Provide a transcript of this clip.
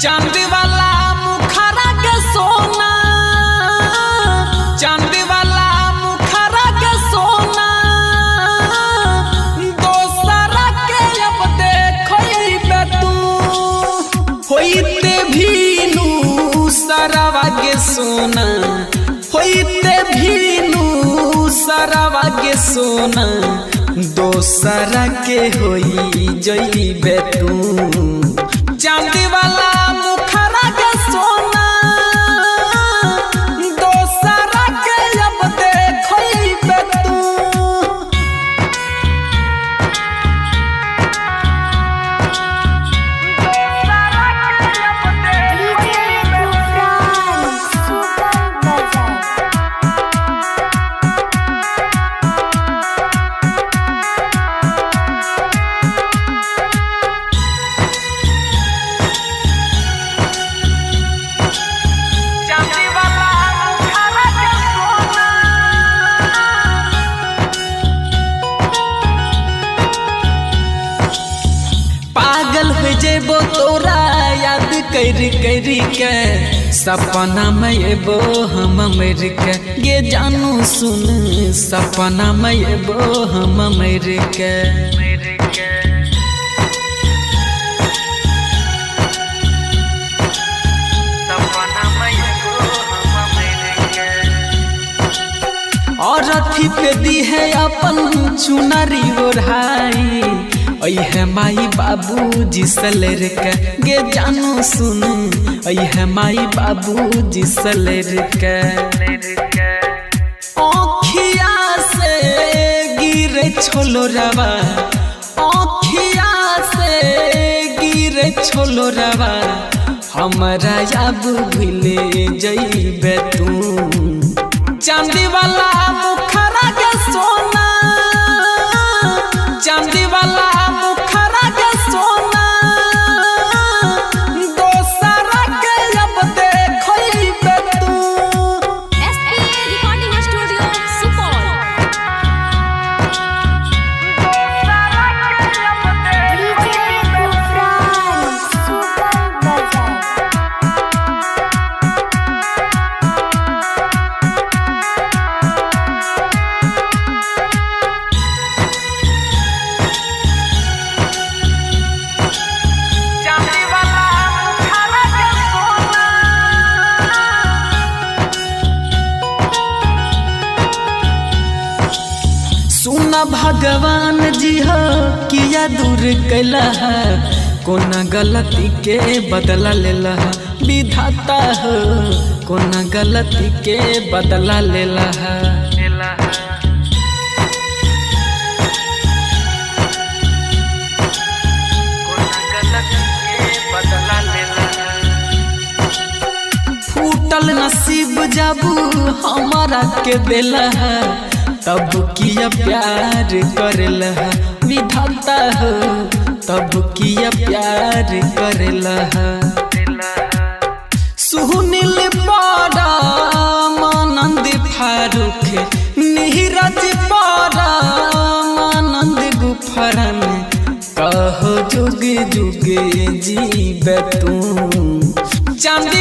चांद वाला मुखरा के सोना, चांद वाला मुखरा के सोना, दोसरा के अब देखइबे तू, होइते भीनु सरवा के सोना, होइते भीनु सरवा के सोना, दोसरा के होई जइबे तू। चांद वाला मुखरा के सोना, दोसरा के अब देखइबे तू। पागल हो जेबो तोरा याद कर के, सपना में एबो हम मर के, ये जानू सुन सपना में एबो हम मर के। और अथी पे दी है अपन चुनरी ओढ़ाई, है माई बाबू जी सलेर के, गे जानू सुन है माई बाबू जी सलेर के। आँखिया से गिरे छोलो रवा, आँखिया से गिरे छोलो रवा, हमारा अब भूले जइबे तू। चांदी वाला मुखरा के सोना, चांदी वाला मुखरा के सोना, दोसरा के अब देखइबे तू। SP recording studio Supaul. दोसरा के अब देखइबे सुना भगवान जी हो किया दूर कैला है, कोना गलती के बदला लेला है, विधाता हो कोना गलती के बदला लेला है। फूटल नसीब जब हमारा के देला है, तब किया प्यार करेला है, विधाता हो तब किया प्यार करेला है। सुनील पारा आनंद फारूक, नीरज पारा आनंद गुफरन, कहो जुग जुग जीबे तू। चांदी